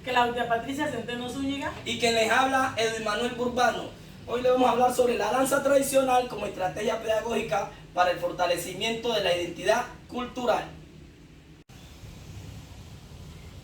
Claudia Patricia Centeno Zúñiga. Y quien les habla, Edwin Manuel Burbano. Hoy le vamos a hablar sobre la danza tradicional como estrategia pedagógica para el fortalecimiento de la identidad cultural.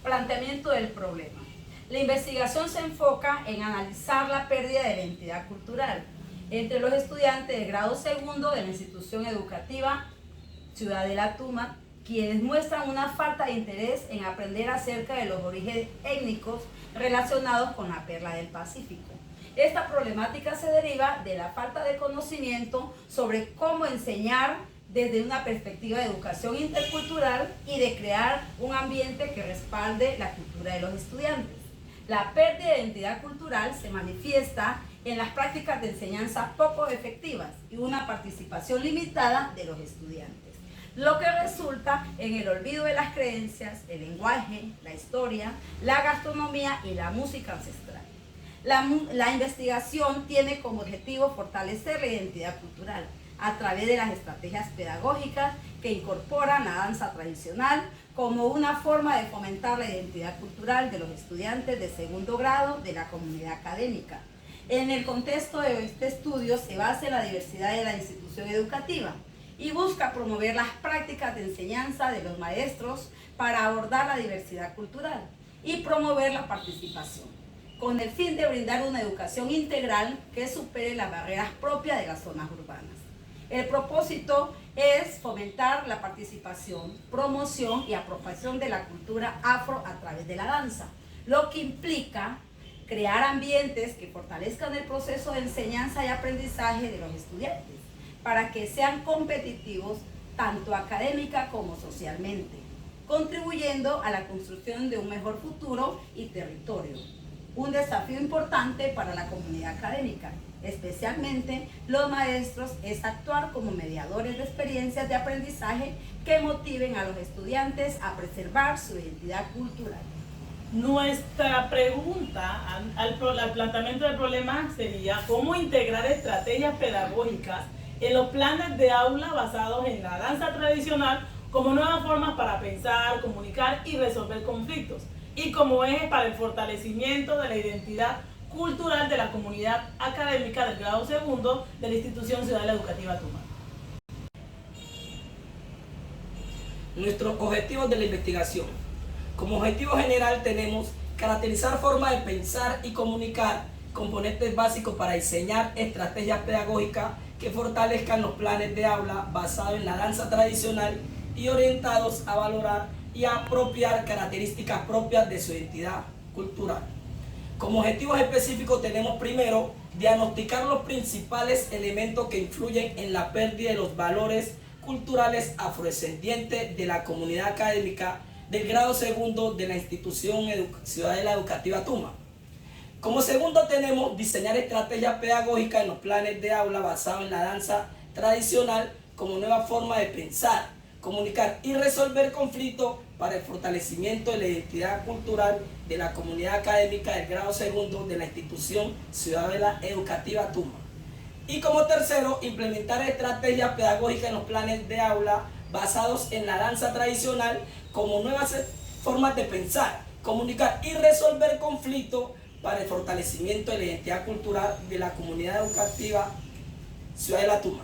Planteamiento del problema. La investigación se enfoca en analizar la pérdida de la identidad cultural entre los estudiantes de grado segundo de la institución educativa Ciudad de la Tuma, quienes muestran una falta de interés en aprender acerca de los orígenes étnicos relacionados con la perla del Pacífico. Esta problemática se deriva de la falta de conocimiento sobre cómo enseñar desde una perspectiva de educación intercultural y de crear un ambiente que respalde la cultura de los estudiantes. La pérdida de identidad cultural se manifiesta en las prácticas de enseñanza poco efectivas y una participación limitada de los estudiantes, lo que resulta en el olvido de las creencias, el lenguaje, la historia, la gastronomía y la música ancestral. La investigación tiene como objetivo fortalecer la identidad cultural a través de las estrategias pedagógicas que incorporan la danza tradicional como una forma de fomentar la identidad cultural de los estudiantes de segundo grado de la comunidad académica. En el contexto de este estudio se basa en la diversidad de la institución educativa y busca promover las prácticas de enseñanza de los maestros para abordar la diversidad cultural y promover la participación, con el fin de brindar una educación integral que supere las barreras propias de las zonas urbanas. El propósito es fomentar la participación, promoción y apropiación de la cultura afro a través de la danza, lo que implica crear ambientes que fortalezcan el proceso de enseñanza y aprendizaje de los estudiantes para que sean competitivos tanto académica como socialmente, contribuyendo a la construcción de un mejor futuro y territorio. Un desafío importante para la comunidad académica, especialmente los maestros, es actuar como mediadores de experiencias de aprendizaje que motiven a los estudiantes a preservar su identidad cultural. Nuestra pregunta al planteamiento del problema sería ¿cómo integrar estrategias pedagógicas en los planes de aula basados en la danza tradicional como nuevas formas para pensar, comunicar y resolver conflictos y como eje para el fortalecimiento de la identidad cultural de la comunidad académica del grado segundo de la institución Ciudad Educativa Tuma? Nuestros objetivos de la investigación. Como objetivo general tenemos caracterizar formas de pensar y comunicar, componentes básicos para diseñar estrategias pedagógicas que fortalezcan los planes de aula basados en la danza tradicional y orientados a valorar y a apropiar características propias de su identidad cultural. Como objetivos específicos tenemos primero diagnosticar los principales elementos que influyen en la pérdida de los valores culturales afrodescendientes de la comunidad académica del grado segundo de la institución Ciudadela Educativa Tuma. Como segundo tenemos diseñar estrategias pedagógicas en los planes de aula basados en la danza tradicional como nueva forma de pensar, comunicar y resolver conflictos para el fortalecimiento de la identidad cultural de la comunidad académica del grado segundo de la institución Ciudadela Educativa Tuma. Y como tercero, implementar estrategias pedagógicas en los planes de aula basados en la danza tradicional como nuevas formas de pensar, comunicar y resolver conflictos para el fortalecimiento de la identidad cultural de la comunidad educativa Ciudad de la Tuma.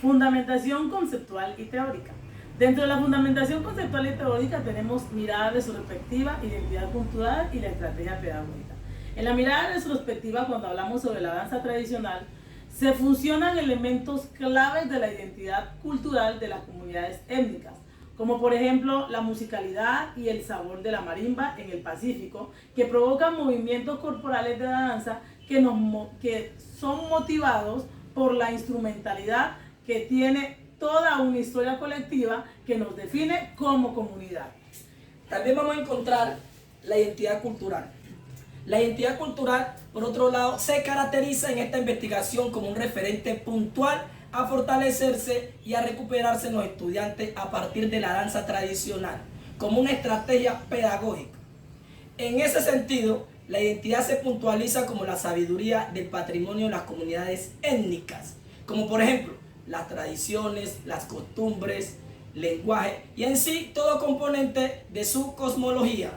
Fundamentación conceptual y teórica. Dentro de la fundamentación conceptual y teórica tenemos mirada retrospectiva, identidad cultural y la estrategia pedagógica. En la mirada retrospectiva, cuando hablamos sobre la danza tradicional, se funcionan elementos claves de la identidad cultural de las comunidades étnicas, como por ejemplo la musicalidad y el sabor de la marimba en el Pacífico, que provocan movimientos corporales de la danza que son motivados por la instrumentalidad que tiene toda una historia colectiva que nos define como comunidad. También vamos a encontrar la identidad cultural. La identidad cultural, por otro lado, se caracteriza en esta investigación como un referente puntual a fortalecerse y a recuperarse en los estudiantes a partir de la danza tradicional, como una estrategia pedagógica. En ese sentido, la identidad se puntualiza como la sabiduría del patrimonio de las comunidades étnicas, como por ejemplo las tradiciones, las costumbres lenguaje y en sí todo componente de su cosmología.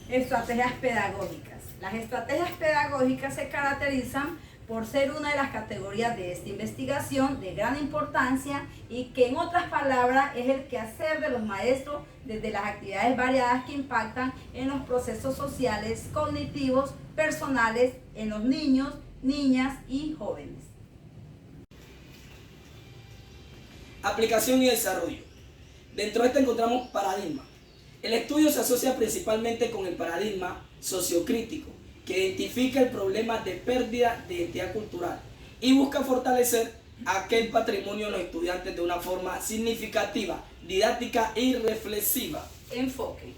Estrategias pedagógicas. Las estrategias pedagógicas se caracterizan por ser una de las categorías de esta investigación de gran importancia y que en otras palabras es el quehacer de los maestros desde las actividades variadas que impactan en los procesos sociales, cognitivos, personales, en los niños, niñas y jóvenes. Aplicación y desarrollo. Dentro de esto encontramos paradigma. El estudio se asocia principalmente con el paradigma sociocrítico, que identifica el problema de pérdida de identidad cultural y busca fortalecer aquel patrimonio de los estudiantes de una forma significativa, didáctica y reflexiva. Enfoque.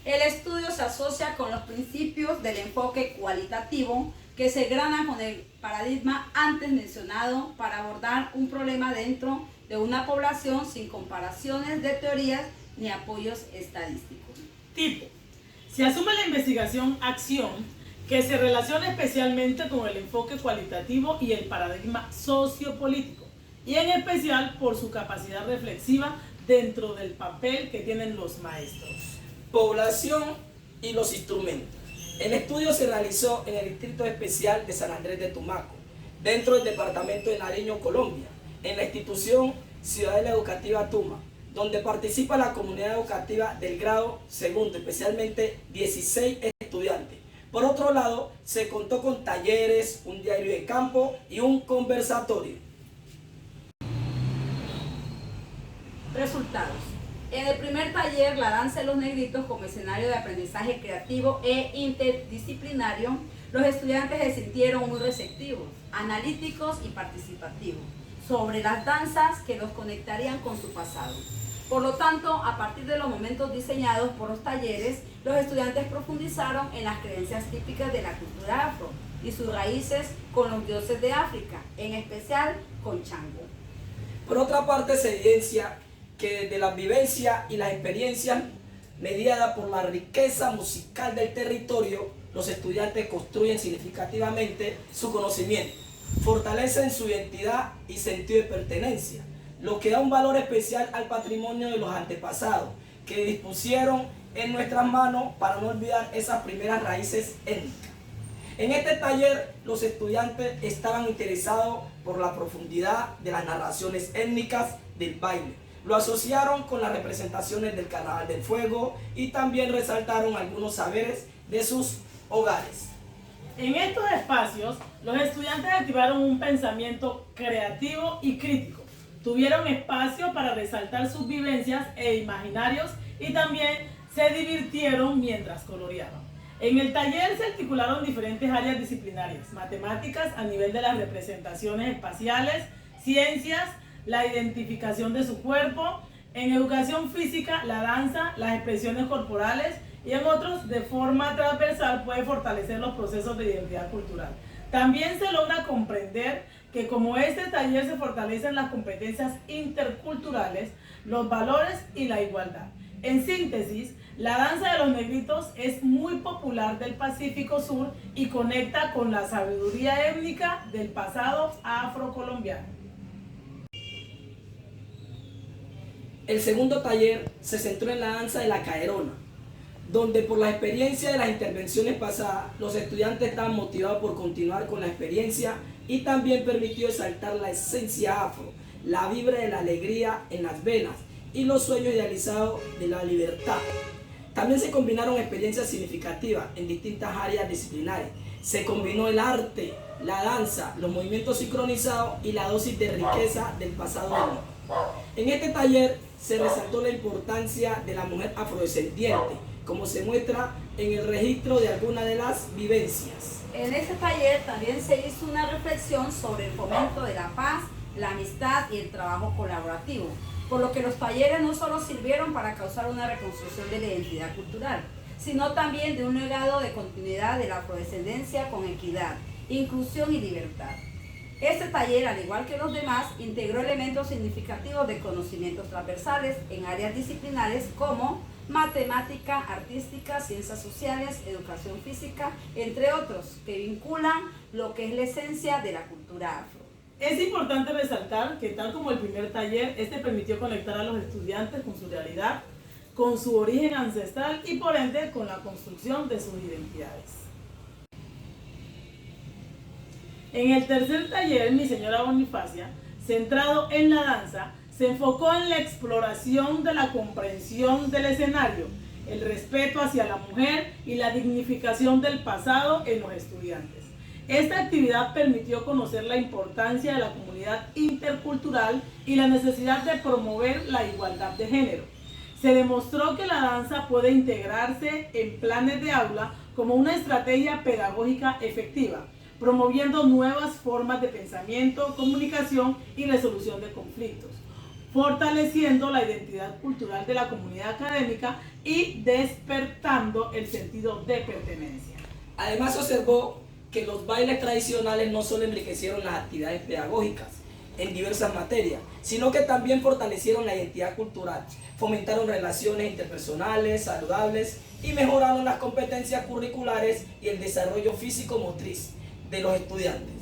El estudio se asocia con los principios del enfoque cualitativo que se grana con el paradigma antes mencionado para abordar un problema dentro de una población sin comparaciones de teorías ni apoyos estadísticos. Tipo. Se asume la investigación-acción que se relaciona especialmente con el enfoque cualitativo y el paradigma sociopolítico, y en especial por su capacidad reflexiva dentro del papel que tienen los maestros. Población y los instrumentos. El estudio se realizó en el Distrito Especial de San Andrés de Tumaco, dentro del departamento de Nariño, Colombia, en la institución Ciudadela Educativa Tuma, donde participa la comunidad educativa del grado segundo, especialmente 16 estudiantes. Por otro lado, se contó con talleres, un diario de campo y un conversatorio. Resultados. En el primer taller, la danza de los negritos como escenario de aprendizaje creativo e interdisciplinario, los estudiantes se sintieron muy receptivos, analíticos y participativos sobre las danzas que los conectarían con su pasado. Por lo tanto, a partir de los momentos diseñados por los talleres, los estudiantes profundizaron en las creencias típicas de la cultura afro y sus raíces con los dioses de África, en especial con Chango. Por otra parte, se evidencia que desde la vivencia y las experiencias mediadas por la riqueza musical del territorio, los estudiantes construyen significativamente su conocimiento, fortalecen su identidad y sentido de pertenencia, lo que da un valor especial al patrimonio de los antepasados que dispusieron en nuestras manos para no olvidar esas primeras raíces étnicas. En este taller los estudiantes estaban interesados por la profundidad de las narraciones étnicas del baile. Lo asociaron con las representaciones del Carnaval del Fuego y también resaltaron algunos saberes de sus hogares. En estos espacios, los estudiantes activaron un pensamiento creativo y crítico. Tuvieron espacio para resaltar sus vivencias e imaginarios y también se divirtieron mientras coloreaban. En el taller se articularon diferentes áreas disciplinarias: matemáticas a nivel de las representaciones espaciales, ciencias, la identificación de su cuerpo, en educación física, la danza, las expresiones corporales, y en otros, de forma transversal, puede fortalecer los procesos de identidad cultural. También se logra comprender que como este taller se fortalecen las competencias interculturales, los valores y la igualdad. En síntesis, la danza de los negritos es muy popular del Pacífico Sur y conecta con la sabiduría étnica del pasado afrocolombiano. El segundo taller se centró en la danza de la caerona, donde por la experiencia de las intervenciones pasadas, los estudiantes estaban motivados por continuar con la experiencia y también permitió exaltar la esencia afro, la vibra de la alegría en las venas y los sueños idealizados de la libertad. También se combinaron experiencias significativas en distintas áreas disciplinarias. Se combinó el arte, la danza, los movimientos sincronizados y la dosis de riqueza del pasado único. En este taller se resaltó la importancia de la mujer afrodescendiente, como se muestra en el registro de algunas de las vivencias. En este taller también se hizo una reflexión sobre el fomento de la paz, la amistad y el trabajo colaborativo, por lo que los talleres no solo sirvieron para causar una reconstrucción de la identidad cultural, sino también de un legado de continuidad de la afrodescendencia con equidad, inclusión y libertad. Este taller, al igual que los demás, integró elementos significativos de conocimientos transversales en áreas disciplinares como matemática, artística, ciencias sociales, educación física, entre otros, que vinculan lo que es la esencia de la cultura afro. Es importante resaltar que tal como el primer taller, este permitió conectar a los estudiantes con su realidad, con su origen ancestral y por ende con la construcción de sus identidades. En el tercer taller, Mi Señora Bonifacia, centrado en la danza, se enfocó en la exploración de la comprensión del escenario, el respeto hacia la mujer y la dignificación del pasado en los estudiantes. Esta actividad permitió conocer la importancia de la comunidad intercultural y la necesidad de promover la igualdad de género. Se demostró que la danza puede integrarse en planes de aula como una estrategia pedagógica efectiva, promoviendo nuevas formas de pensamiento, comunicación y resolución de conflictos, fortaleciendo la identidad cultural de la comunidad académica y despertando el sentido de pertenencia. Además, observó que los bailes tradicionales no solo enriquecieron las actividades pedagógicas en diversas materias, sino que también fortalecieron la identidad cultural, fomentaron relaciones interpersonales saludables y mejoraron las competencias curriculares y el desarrollo físico-motriz de los estudiantes.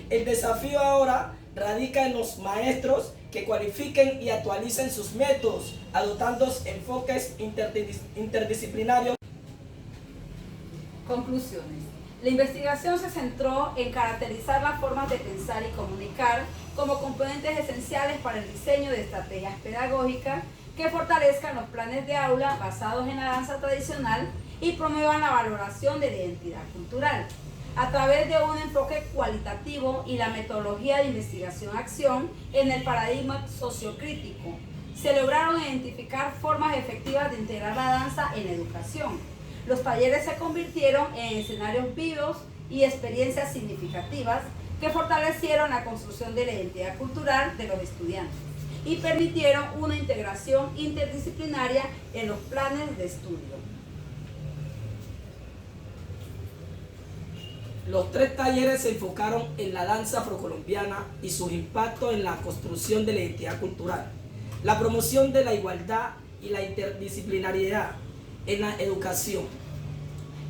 El desafío ahora radica en los maestros que cualifiquen y actualicen sus métodos, adoptando enfoques interdisciplinarios. Conclusiones. La investigación se centró en caracterizar las formas de pensar y comunicar como componentes esenciales para el diseño de estrategias pedagógicas que fortalezcan los planes de aula basados en la danza tradicional y promuevan la valoración de la identidad cultural. A través de un enfoque cualitativo y la metodología de investigación-acción en el paradigma sociocrítico, se lograron identificar formas efectivas de integrar la danza en la educación. Los talleres se convirtieron en escenarios vivos y experiencias significativas que fortalecieron la construcción de la identidad cultural de los estudiantes y permitieron una integración interdisciplinaria en los planes de estudio. Los 3 talleres se enfocaron en la danza afrocolombiana y sus impactos en la construcción de la identidad cultural, la promoción de la igualdad y la interdisciplinariedad en la educación.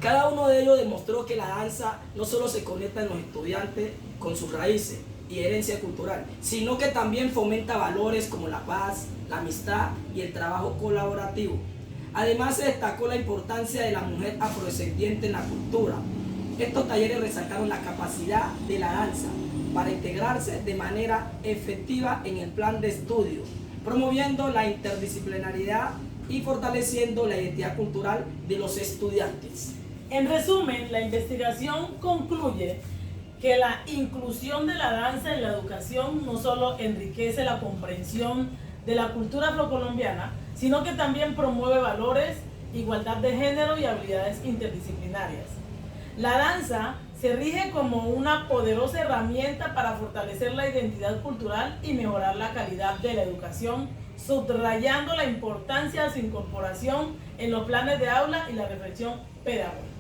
Cada uno de ellos demostró que la danza no solo se conecta en los estudiantes con sus raíces y herencia cultural, sino que también fomenta valores como la paz, la amistad y el trabajo colaborativo. Además, se destacó la importancia de la mujer afrodescendiente en la cultura. Estos talleres resaltaron la capacidad de la danza para integrarse de manera efectiva en el plan de estudio, promoviendo la interdisciplinariedad y fortaleciendo la identidad cultural de los estudiantes. En resumen, la investigación concluye que la inclusión de la danza en la educación no solo enriquece la comprensión de la cultura afrocolombiana, sino que también promueve valores, igualdad de género y habilidades interdisciplinarias. La danza se rige como una poderosa herramienta para fortalecer la identidad cultural y mejorar la calidad de la educación, subrayando la importancia de su incorporación en los planes de aula y la reflexión pedagógica.